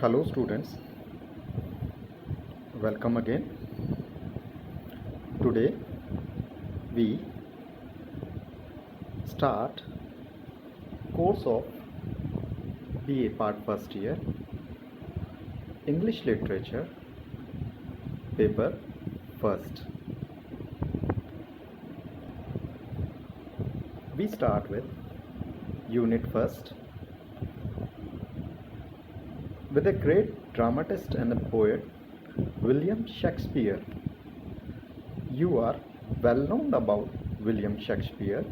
Hello students, welcome again. Today we start course of BA part first year English literature paper first. We start with unit first with a great dramatist and a poet William Shakespeare. You are well known about William Shakespeare.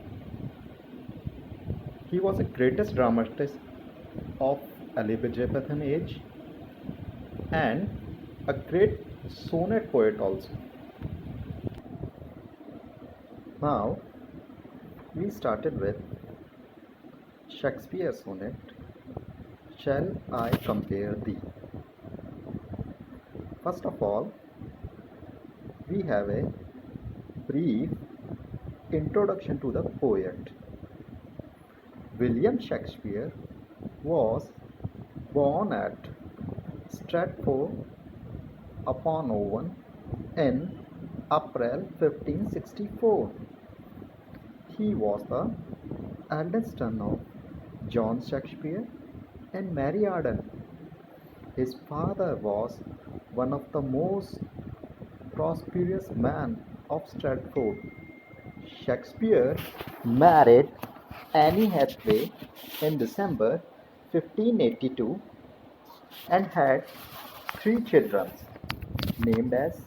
He was the greatest dramatist of Elizabethan age and a great sonnet poet also. Now we started with Shakespeare's sonnet, Shall I Compare Thee? First of all, we have a brief introduction to the poet. William Shakespeare was born at Stratford-upon-Avon in April 1564. He was the eldest son of John Shakespeare and Mary Arden. His father was one of the most prosperous men of Stratford. Shakespeare married Anne Hathaway in December 1582 and had three children named as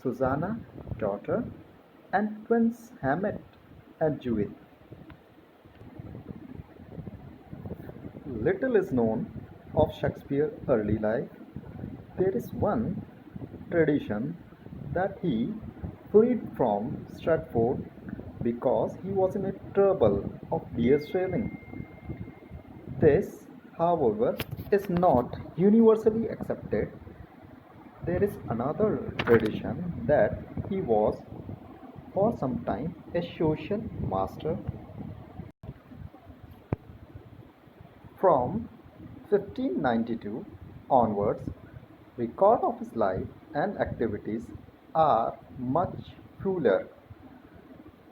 Susanna, daughter, and twins Hamlet and Judith. Little is known of Shakespeare's early life. There is one tradition that he fled from Stratford because he was in a trouble of deer stealing. This, however, is not universally accepted. There is another tradition that he was for some time a social master. From 1592 onwards, record of his life and activities are much fuller.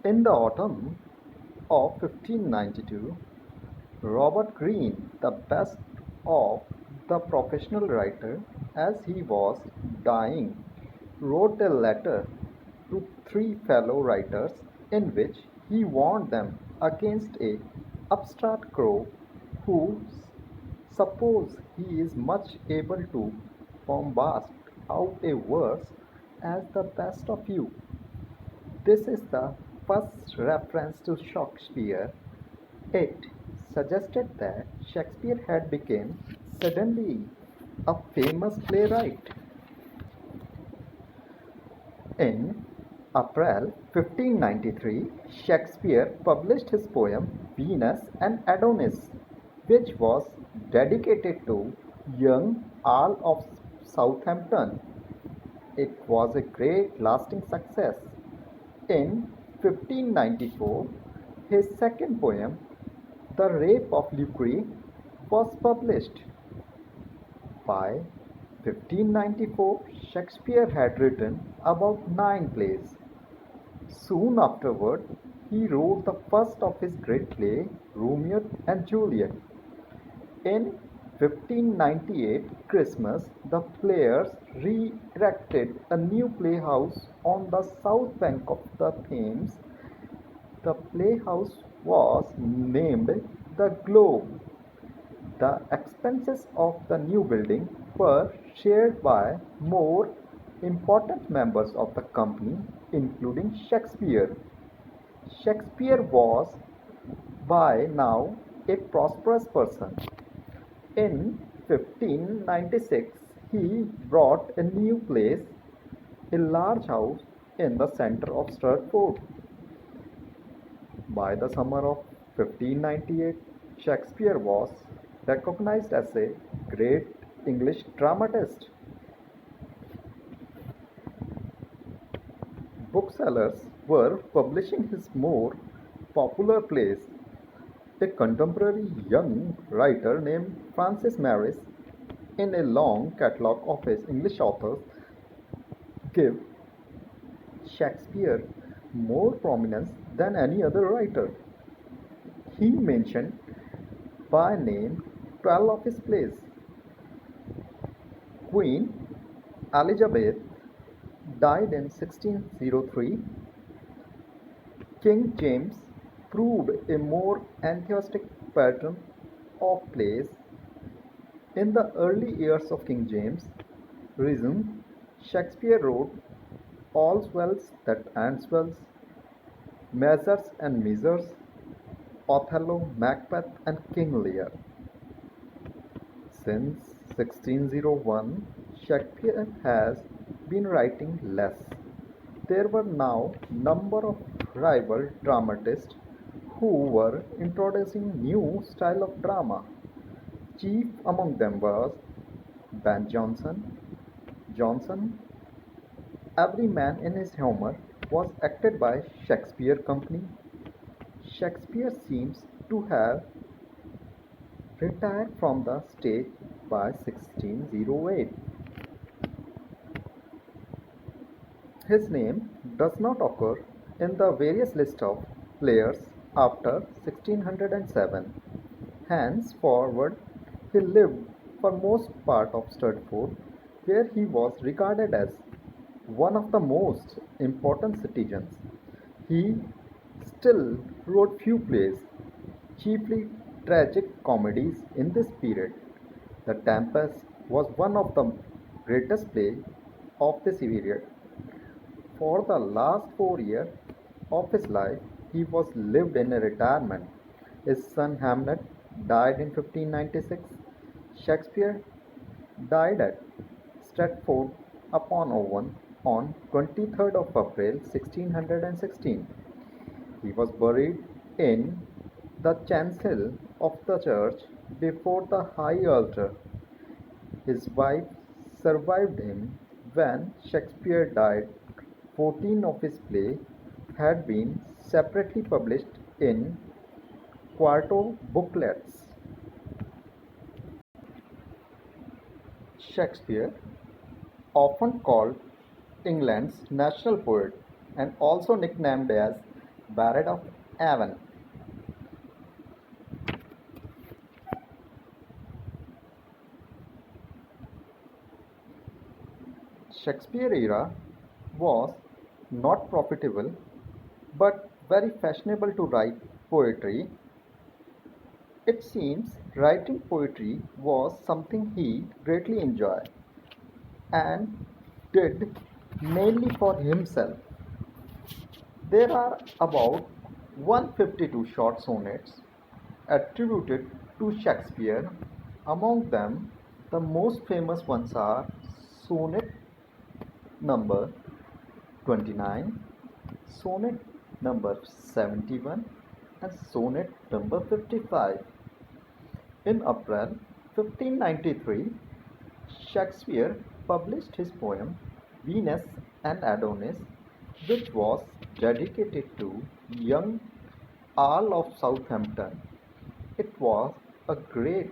In the autumn of 1592, Robert Greene, the best of the professional writer, as he was dying, wrote a letter to three fellow writers in which he warned them against a upstart crow who suppose he is much able to bombast out a verse as the best of you. This is the first reference to Shakespeare. It suggested that Shakespeare had become suddenly a famous playwright. In April 1593, Shakespeare published his poem Venus and Adonis, which was dedicated to young Earl of Southampton. It was a great lasting success. In 1594, his second poem, The Rape of Lucre, was published. By 1594, Shakespeare had written about 9 plays. Soon afterward, he wrote the first of his great play, Romeo and Juliet. In 1598 Christmas, the players re-erected a new playhouse on the south bank of the Thames. The playhouse was named the Globe. The expenses of the new building were shared by more important members of the company, including Shakespeare. Shakespeare was by now a prosperous person. In 1596, he bought a new place, a large house in the center of Stratford. By the summer of 1598, Shakespeare was recognized as a great English dramatist. Booksellers were publishing his more popular plays. A contemporary young writer named Francis Maris in a long catalogue of his English authors give Shakespeare more prominence than any other writer. He mentioned by name 12 of his plays. Queen Elizabeth died in 1603. King James proved a more enthusiastic pattern of plays. In the early years of King James' reign, Shakespeare wrote All's Well That Ends Well, Measures and Measures, Othello, Macbeth, and King Lear. Since 1601, Shakespeare has been writing less. There were now number of rival dramatists who were introducing new style of drama. Chief among them was Ben Jonson. Every man in his humor was acted by Shakespeare Company. Shakespeare seems to have retired from the stage by 1608. His name does not occur in the various list of players after 1607. Henceforward, he lived for most part of Stratford, where he was regarded as one of the most important citizens. He still wrote few plays, chiefly tragic comedies in this period. The Tempest was one of the greatest plays of this period. For the last 4 years of his life, he was lived in a retirement. His son Hamlet died in 1596. Shakespeare died at Stratford upon Avon on 23rd of April 1616. He was buried in the chancel of the church before the high altar. His wife survived him when Shakespeare died. 14 of his plays had been separately published in quarto booklets. Shakespeare, often called England's national poet and also nicknamed as Bard of Avon, Shakespeare era was not profitable but very fashionable to write poetry. It seems writing poetry was something he greatly enjoyed and did mainly for himself. There are about 152 short sonnets attributed to Shakespeare. Among them, the most famous ones are Sonnet number 29, Sonnet number 71, and Sonnet number 55. In April 1593, Shakespeare published his poem Venus and Adonis, which was dedicated to young Earl of Southampton. It was a great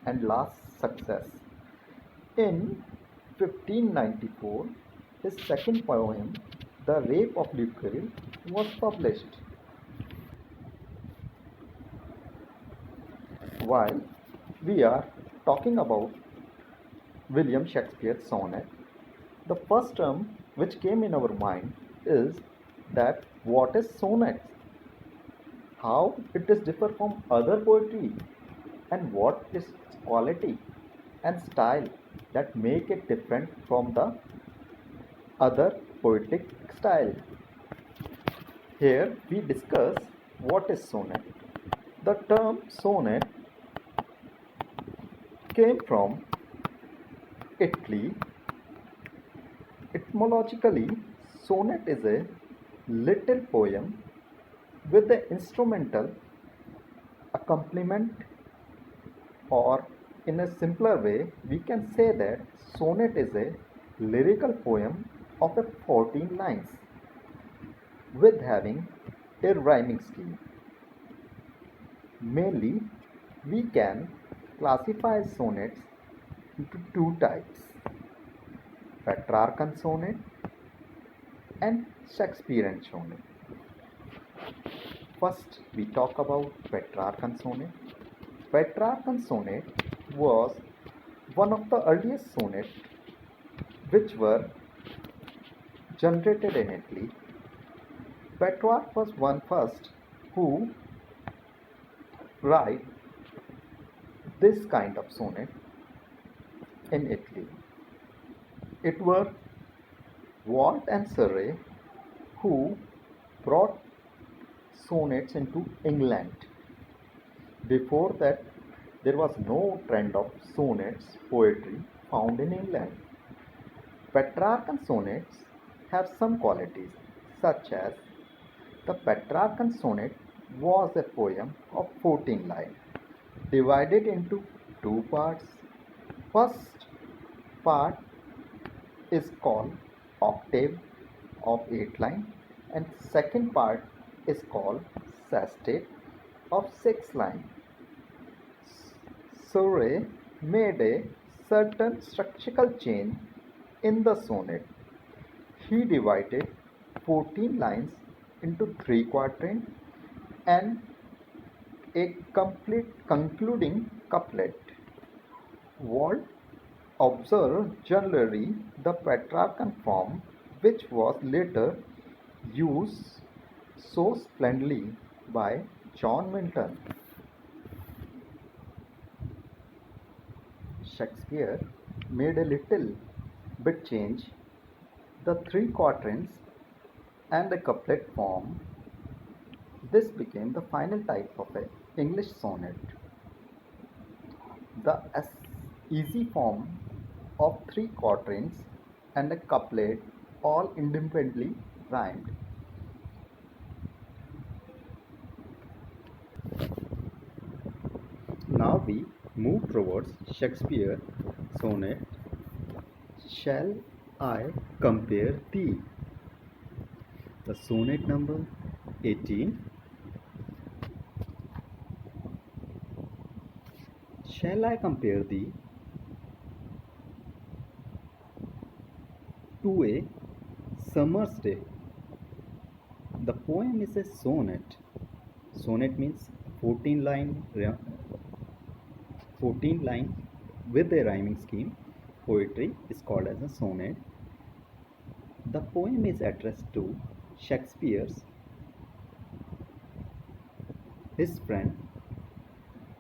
and last success. In 1594, his second poem, The Rape of Lucrece, was published. While we are talking about William Shakespeare's sonnet, the first term which came in our mind is that what is sonnet, how it is differ from other poetry, and what is its quality and style that make it different from the other poetic style. Here we discuss what is sonnet. The term sonnet came from Italy. Etymologically, sonnet is a little poem with the instrumental accompaniment, or in a simpler way, we can say that sonnet is a lyrical poem of a 14 lines with having a rhyming scheme. Mainly, we can classify sonnets into two types: Petrarchan sonnet and Shakespearean sonnet. First, we talk about Petrarchan sonnet. Petrarchan sonnet was one of the earliest sonnets which were generated in Italy. Petrarch was one first who write this kind of sonnet in Italy. It were Walt and Surrey who brought sonnets into England. Before that, there was no trend of sonnets poetry found in England. Petrarchan sonnets have some qualities, such as the Petrarchan sonnet was a poem of 14 lines, divided into two parts. First part is called octave of 8 lines, and second part is called sestet of 6 lines. Surrey made a certain structural change in the sonnet. He divided 14 lines into 3 quatrains and a complete concluding couplet. Walt observed generally the Petrarchan form, which was later used so splendidly by John Milton. Shakespeare made a little bit change. The 3 quatrains and the couplet form. This became the final type of an English sonnet. The easy form of 3 quatrains and a couplet all independently rhymed. Now we move towards Shakespeare sonnet. Shall I compare thee? The sonnet number 18. Shall I compare thee to a summer's day? The poem is a sonnet. Sonnet means 14 line with a rhyming scheme. Poetry is called as a sonnet. The poem is addressed to Shakespeare's his friend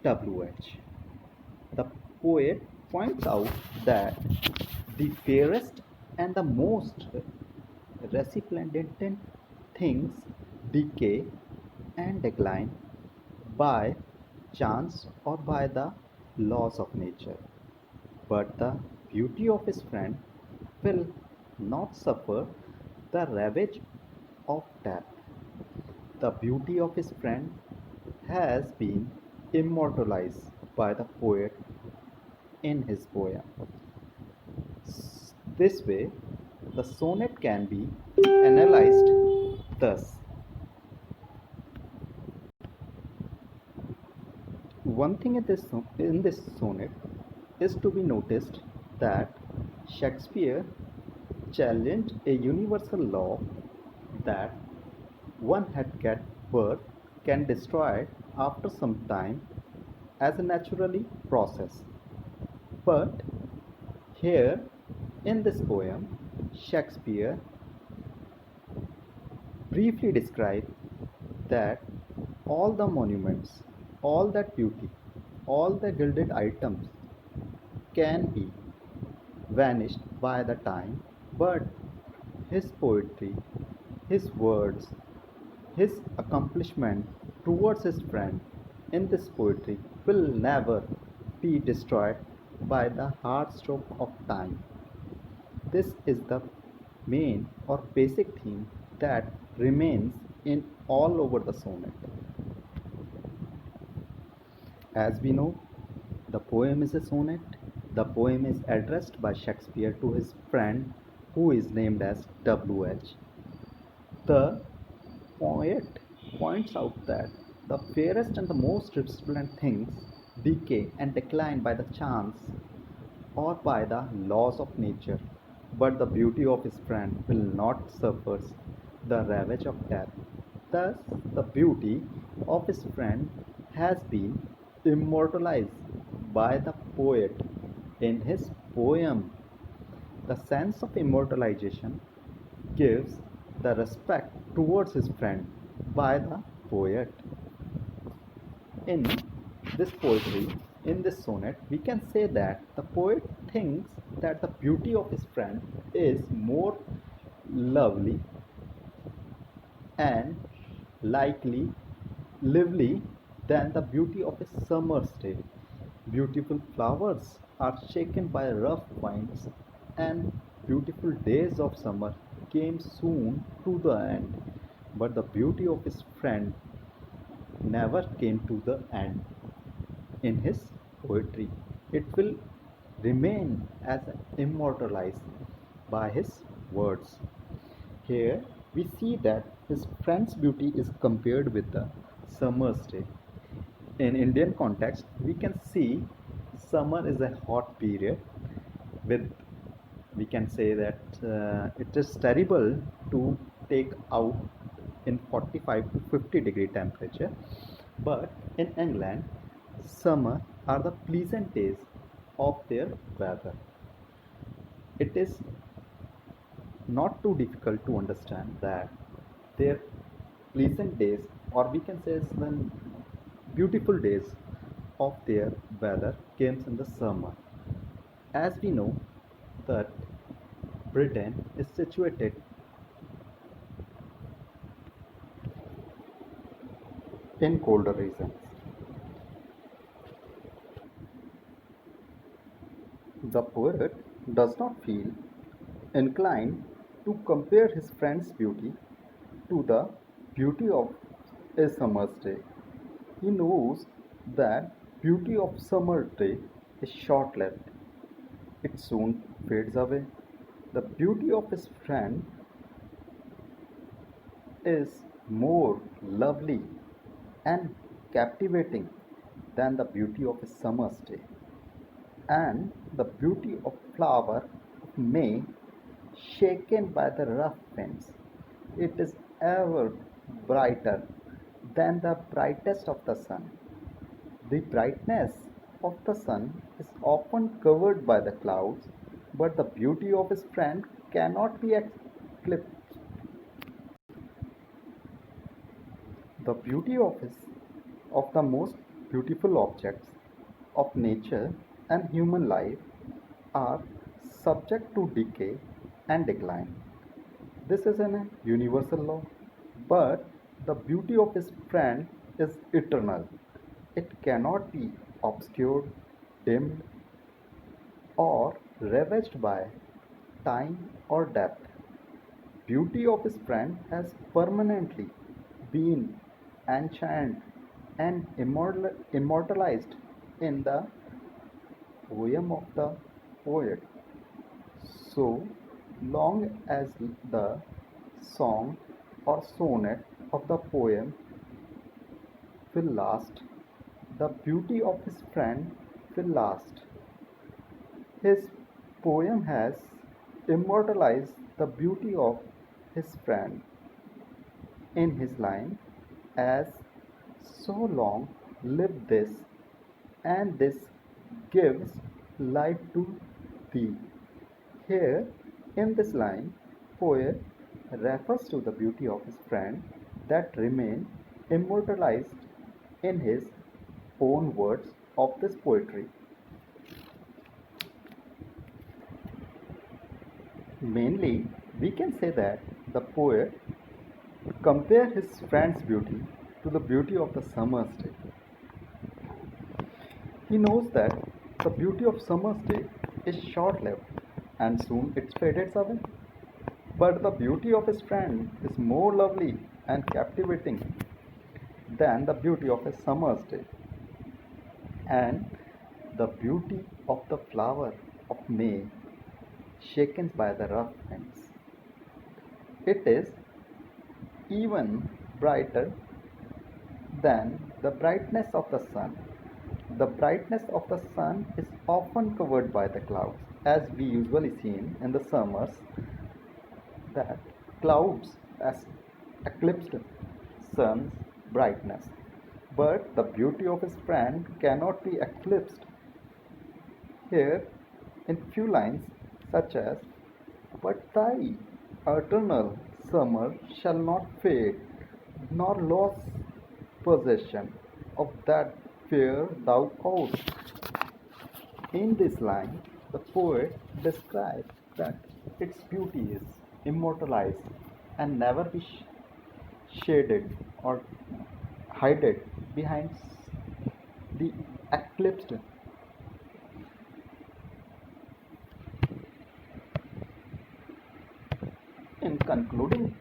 W.H. The poet points out that the fairest and the most resplendent things decay and decline by chance or by the laws of nature, but the beauty of his friend will not suffer the ravage of death. The beauty of his friend has been immortalized by the poet in his poem. This way, the sonnet can be analyzed thus. One thing in this sonnet is to be noticed that Shakespeare challenged a universal law that one had get birth can destroy after some time as a naturally process. But here in this poem, Shakespeare briefly describes that all the monuments, all that beauty, all the gilded items can be vanished by the time, but his poetry, his words, his accomplishment towards his friend in this poetry will never be destroyed by the hard stroke of time. This is the main or basic theme that remains in all over the sonnet. As we know, the poem is a sonnet. The poem is addressed by Shakespeare to his friend who is named as W.H. The poet points out that the fairest and the most resplendent things decay and decline by the chance or by the laws of nature, but the beauty of his friend will not suffer the ravage of death. Thus, the beauty of his friend has been immortalized by the poet in his poem. The sense of immortalization gives the respect towards his friend by the poet. In this poetry, in this sonnet, we can say that the poet thinks that the beauty of his friend is more lovely and likely, lively than the beauty of a summer's day. Beautiful flowers are shaken by rough winds, and beautiful days of summer came soon to the end. But the beauty of his friend never came to the end in his poetry. It will remain as immortalized by his words. Here we see that his friend's beauty is compared with the summer's day. In Indian context, we can see summer is a hot period with, we can say that it is terrible to take out in 45 to 50 degree temperature, but in England summer are the pleasant days of their weather. It is not too difficult to understand that their pleasant days, or we can say when beautiful days of their weather comes in the summer. As we know that Britain is situated in colder regions. The poet does not feel inclined to compare his friend's beauty to the beauty of a summer's day. He knows that beauty of summer day is short-lived. It soon fades away. The beauty of his friend is more lovely and captivating than the beauty of a summer's day. And the beauty of flower of May shaken by the rough winds. It is ever brighter than the brightest of the sun. The brightness of the sun is often covered by the clouds, but the beauty of his friend cannot be eclipsed. The beauty of the most beautiful objects of nature and human life are subject to decay and decline. This is a universal law, but the beauty of his friend is eternal. It cannot be obscured, dimmed, or ravaged by time or death. Beauty of his friend has permanently been enchained and immortalized in the poem of the poet. So long as the song or sonnet of the poem will last, the beauty of his friend will last. His poem has immortalized the beauty of his friend in his line as so long live this, and this gives life to thee. Here in this line, poet refers to the beauty of his friend that remain immortalized in his own words of this poetry. Mainly, we can say that the poet compare his friend's beauty to the beauty of the summer's day. He knows that the beauty of summer's day is short-lived and soon it fades away. But the beauty of his friend is more lovely and captivating than the beauty of a summer's day. And the beauty of the flower of May shaken by the rough winds. It is even brighter than the brightness of the sun. The brightness of the sun is often covered by the clouds, as we usually see in the summers, that clouds as eclipsed sun's brightness. But the beauty of his friend cannot be eclipsed. Here, in few lines, such as, "But thy eternal summer shall not fade, nor lose possession of that fair thou owest." In this line, the poet describes that its beauty is immortalized and never be shaded or hidden behind the eclipsed. In concluding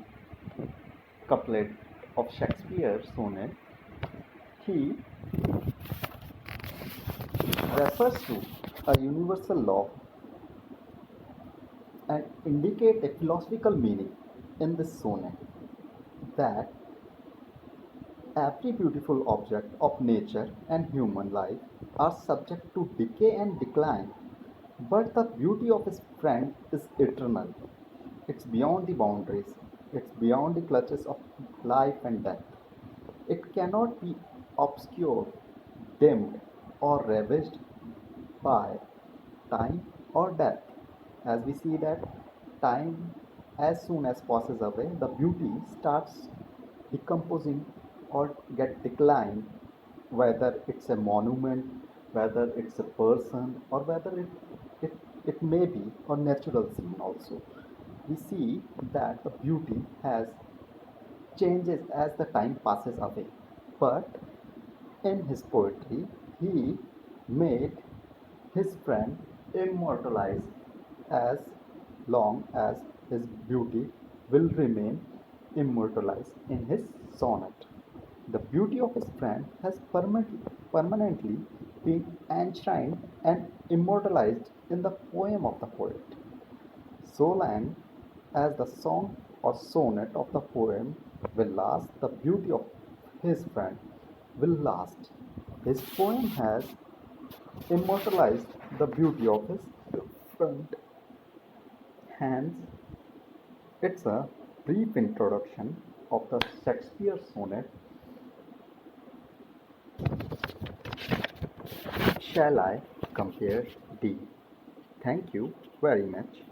couplet of Shakespeare's sonnet, he refers to a universal law and indicate a philosophical meaning in this sonnet, that every beautiful object of nature and human life are subject to decay and decline, but the beauty of his friend is eternal. It's beyond the boundaries, it's beyond the clutches of life and death. It cannot be obscured, dimmed, or ravaged by time or death. As we see that time, as soon as passes away, the beauty starts decomposing or get declined, whether it's a monument, whether it's a person, or whether it may be a natural scene also. We see that the beauty has changes as the time passes away. But in his poetry, he made his friend immortalized as long as his beauty will remain immortalized in his sonnet. The beauty of his friend has permanently been enshrined and immortalized in the poem of the poet. So long as the song or sonnet of the poem will last, the beauty of his friend will last. His poem has immortalized the beauty of his friend. Hence, it's a brief introduction of the Shakespeare sonnet. Shall I compare thee? Thank you very much.